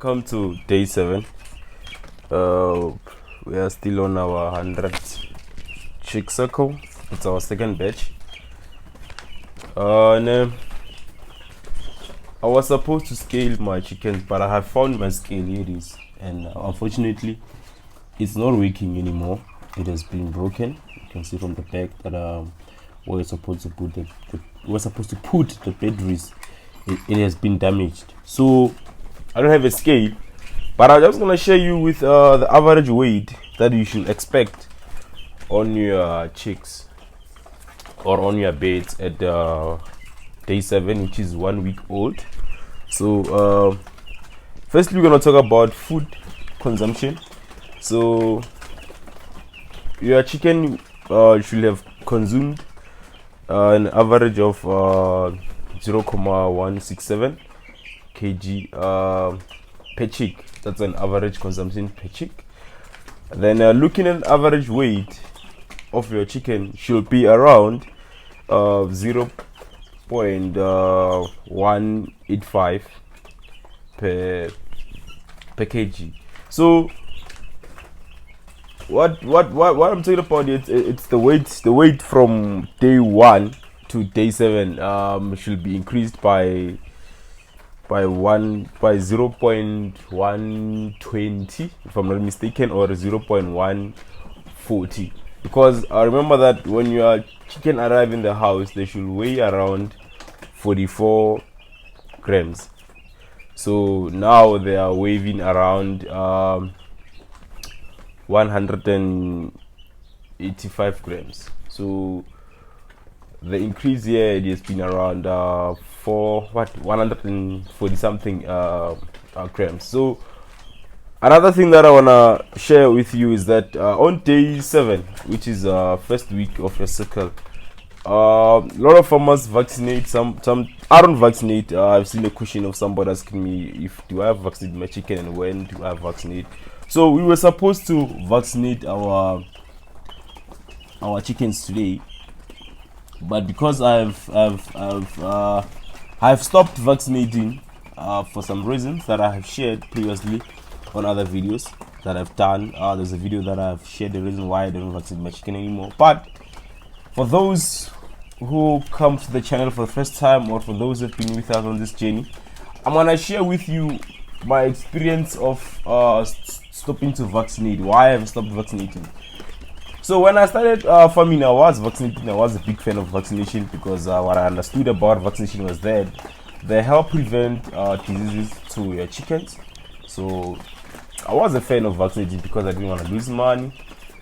welcome to day 7. We are still on our 100 chick circle. It's our second batch. I was supposed to scale my chickens, but I have found my scale. Here it is, and unfortunately it's not working anymore. It has been broken. You can see from the back that we're supposed to put the batteries. It has been damaged, so I don't have a scale, but I'm just gonna share you with the average weight that you should expect on your chicks or on your beds at day 7, which is 1 week old. So firstly, we're gonna talk about food consumption. So your chicken should have consumed an average of 0.167 kg per chick. That's an average consumption per chick. Then looking at average weight of your chicken should be around 0.185 per kg. So what I'm talking about, it's the weight from day 1 to day 7 should be increased by 0.120, if I'm not mistaken, or 0.140, because I remember that when your chicken arrive in the house, they should weigh around 44 grams. So now they are weighing around 185 grams. So the increase here, it has been around 140 something grams. So another thing that I wanna share with you is that on day 7, which is first week of your cycle, a lot of farmers vaccinate. Some I don't vaccinate. I've seen a question of somebody asking me, if do I have vaccinated my chicken and when do I vaccinate. So we were supposed to vaccinate our chickens today, but because I've stopped vaccinating for some reasons that I have shared previously on other videos that I've done. There's a video that I've shared the reason why I don't vaccinate my chicken anymore. But for those who come to the channel for the first time, or for those who've been with us on this journey, I'm gonna share with you my experience of stopping to vaccinate, why I've stopped vaccinating. So when I started farming, I was vaccinating. I was a big fan of vaccination because what I understood about vaccination was that they help prevent diseases to your chickens. So I was a fan of vaccinating because I didn't want to lose money.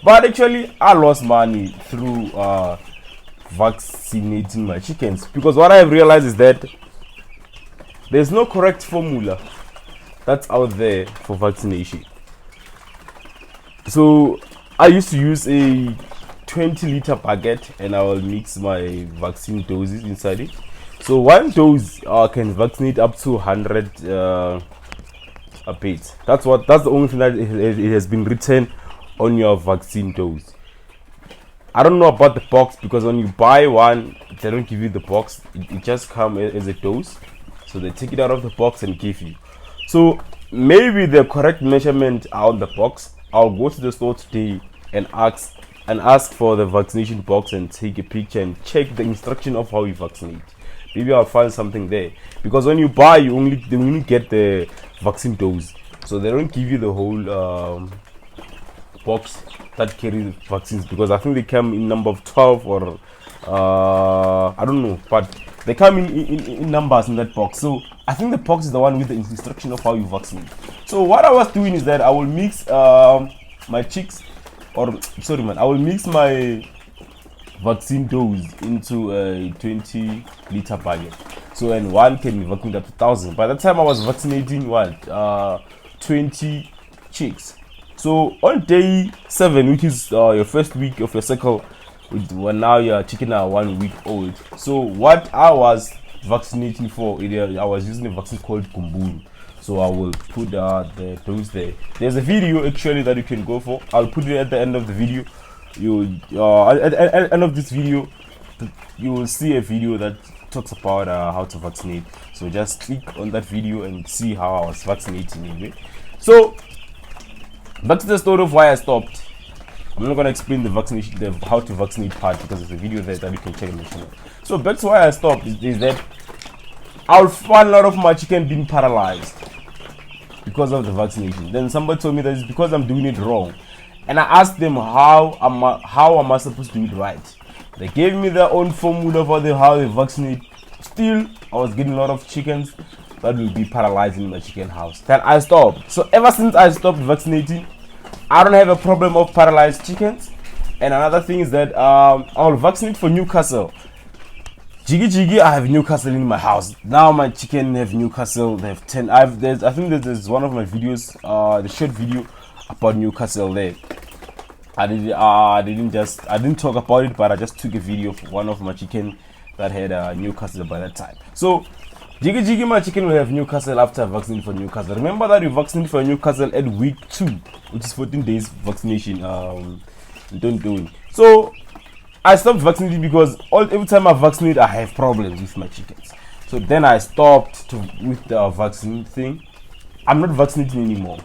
But actually, I lost money through vaccinating my chickens, because what I have realized is that there's no correct formula that's out there for vaccination. So I used to use a 20-liter bucket, and I will mix my vaccine doses inside it. So one dose can vaccinate up to 100 beds. That's the only thing that it has been written on your vaccine dose. I don't know about the box, because when you buy one, they don't give you the box. It just comes as a dose. So they take it out of the box and give you. So maybe the correct measurement are on the box. I'll go to the store today and ask for the vaccination box and take a picture and check the instruction of how you vaccinate. Maybe I'll find something there, because when you buy, they only get the vaccine dose, so they don't give you the whole box that carries vaccines, because I think they come in number of 12 or I don't know, but they come in numbers in that box. So I think the box is the one with the instruction of how you vaccinate. So what I was doing is that I will mix my chicks, I will mix my vaccine dose into a 20-liter bucket. So, and one can be vaccinated up to 1,000. By the time I was vaccinating 20 chicks. So on day 7, which is your first week of your cycle, when now your chicken are 1 week old. So what I was vaccinating for, I was using a vaccine called Gumbulu. So I will put the dose there. There's a video actually that you can go for. I'll put it at the end of the video. At the end of this video, you will see a video that talks about how to vaccinate. So just click on that video and see how I was vaccinating anyway. So back to the story of why I stopped. I'm not gonna explain the vaccination, how to vaccinate part, because there's a video there that you can check on the channel. So back to why I stopped is that I'll find a lot of my chicken being paralyzed because of the vaccination. Then somebody told me that it's because I'm doing it wrong, and I asked them how am I supposed to do it right. They gave me their own formula for how they vaccinate. Still, I was getting a lot of chickens that will be paralyzed in my chicken house. Then I stopped. So ever since I stopped vaccinating, I don't have a problem of paralyzed chickens. And another thing is that I'll vaccinate for Newcastle. Jiggy, I have Newcastle in my house. Now my chicken have Newcastle. They have 10. I think there's one of my videos, the short video about Newcastle there. I didn't talk about it, but I just took a video of one of my chicken that had Newcastle by that time. So Jiggy, my chicken will have Newcastle after vaccinating for Newcastle. Remember that you vaccinate for Newcastle at week 2, which is 14 days vaccination. Don't do it. So I stopped vaccinating because every time I vaccinate, I have problems with my chickens. So then I stopped with the vaccine thing. I'm not vaccinating anymore.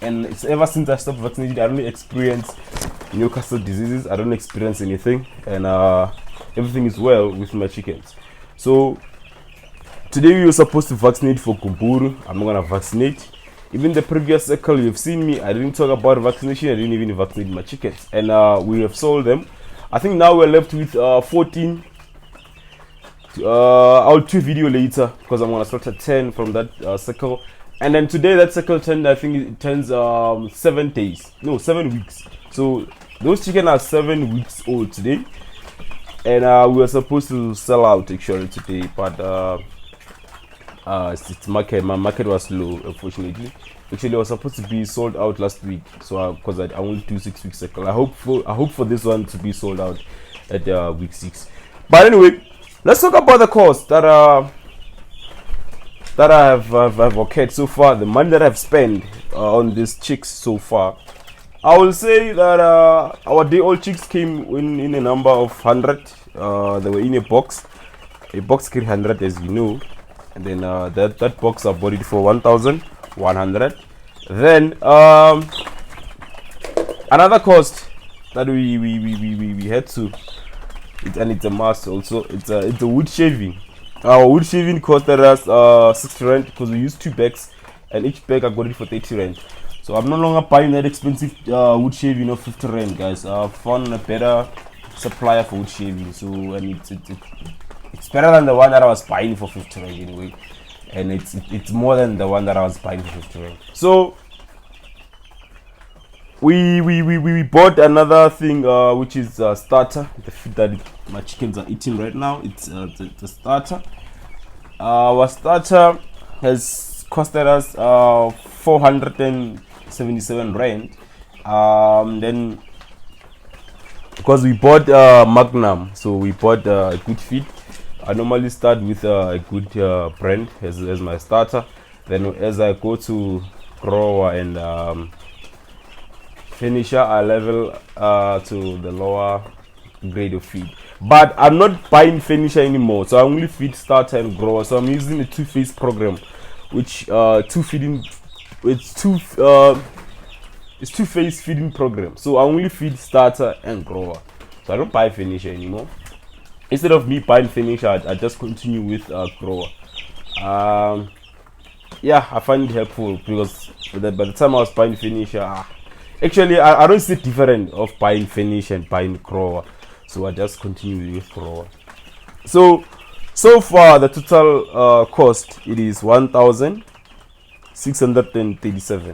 And it's ever since I stopped vaccinating, I don't experience Newcastle diseases. I don't experience anything, and everything is well with my chickens. So today we were supposed to vaccinate for Kumburu. I'm not gonna vaccinate. Even the previous cycle you've seen me, I didn't talk about vaccination. I didn't even vaccinate my chickens, and we have sold them. I think now we're left with 14. I'll do a video later because I'm gonna start at 10 from that cycle. And then today that cycle turned, I think it turns 7 weeks. So those chickens are 7 weeks old today, and we were supposed to sell out actually today, but my market was slow, unfortunately. Actually, I was supposed to be sold out last week, so because I only do 6 week cycle. I hope for this one to be sold out at week 6. But anyway, let's talk about the cost that I have occurred so far, the money that I've spent on these chicks so far. I will say that our day-old chicks came in a number of 100. They were in a box carry 100, as you know, and then that box I bought it for 1,100. Then another cost that we had to, and it's a must also. It's a wood shaving. Our wood shaving costed us 60 rand because we used 2 bags, and each bag I got it for 30 rand. So I'm no longer buying that expensive wood shaving of 50 rand, guys. I found a better supplier for wood shaving, so and it's better than the one that I was buying for 50 rand anyway, and it's more than the one that I was buying for 50 rand. So we bought another thing, which is starter, the feed that my chickens are eating right now. It's the starter. Our starter has costed us 477 rand. Then because we bought Magnum, so we bought a good feed. I normally start with a good brand as my starter. Then as I go to grower and finisher, I level to the lower grade of feed. But I'm not buying finisher anymore, so I only feed starter and grower. So I'm using a 2-phase program, which it's 2-phase feeding program. So I only feed starter and grower, so I don't buy finisher anymore. Instead of me buying finisher, I just continue with grower. Yeah, I find it helpful because by the time I was buying finisher, actually I don't see different of buying finish and buying grower, so I just continue with grower. So far the total cost, it is 1,637.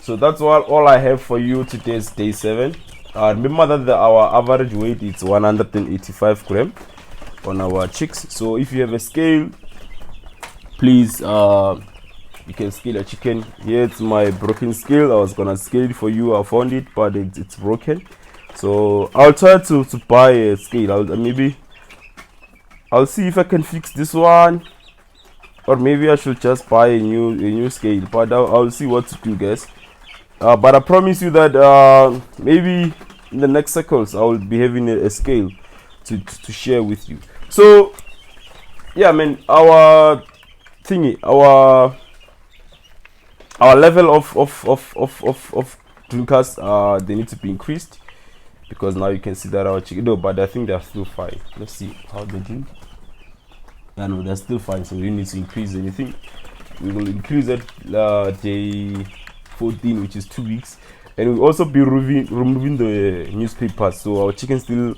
So that's all I have for you. Today's day 7. Remember that our average weight is 185 grams on our chicks. So if you have a scale, please you can scale a chicken. Here it's my broken scale. I was gonna scale it for you. I found it, but it's broken. So I'll try to buy a scale. I'll see if I can fix this one, or maybe I should just buy a new scale. But I'll see what to do, guys. But I promise you that maybe in the next cycles I will be having a scale, to share with you. So yeah, man, our thingy, our level of drinkers, they need to be increased, because now you can see that our chicken, no, but I think they're still fine. Let's see how they drink. Yeah, no, they're still fine, so we need to increase anything. We will increase it day 14, which is 2 weeks, and we'll also be removing the newspapers, so our chicken still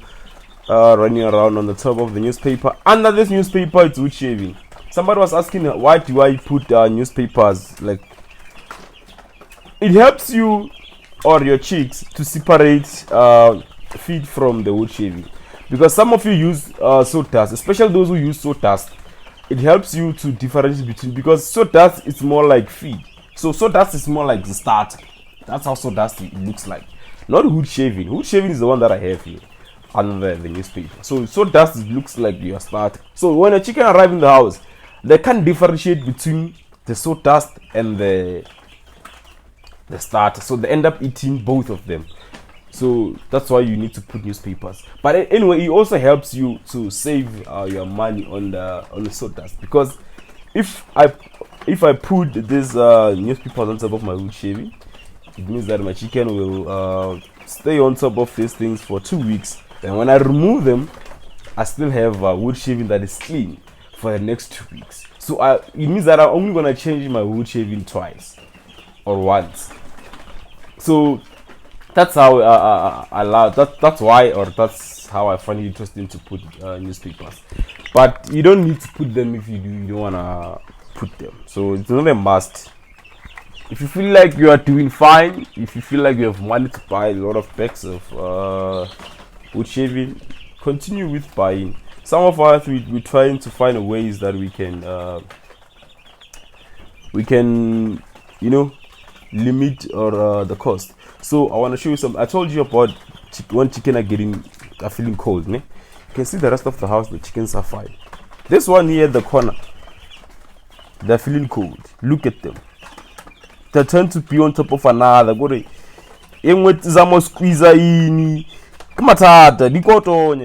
running around on the top of the newspaper. Under this newspaper, it's wood shaving. Somebody was asking, why do I put newspapers? Like, it helps you or your chicks to separate feed from the wood shaving, because some of you use sawdust, especially those who use sawdust. It helps you to differentiate between, because sawdust is more like feed, so sawdust is more like the starter. That's how sawdust looks like, not wood shaving. Wood shaving is the one that I have here under the newspaper. So sawdust looks like your starter. So when a chicken arrives in the house, they can't differentiate between the sawdust and the starter, so they end up eating both of them. So that's why you need to put newspapers. But anyway, it also helps you to save your money on the sawdust, because if I put this newspapers on top of my wood shaving, it means that my chicken will stay on top of these things for 2 weeks. And when I remove them, I still have wood shaving that is clean for the next 2 weeks. So it means that I'm only gonna change my wood shaving twice or once. So that's how that's why, or that's how I find it interesting to put newspapers. But you don't need to put them if you don't wanna put them. So it's not a must. If you feel like you are doing fine, if you feel like you have money to buy a lot of packs of wood shaving, continue with buying. Some of us we're trying to find ways that we can limit or the cost. So I want to show you some. I told you about when chicken are feeling cold. You can see the rest of the house, the chickens are fine. This one here at the corner, they're feeling cold. Look at them. They tend to be on top of another. Go to squeeze in. Come on,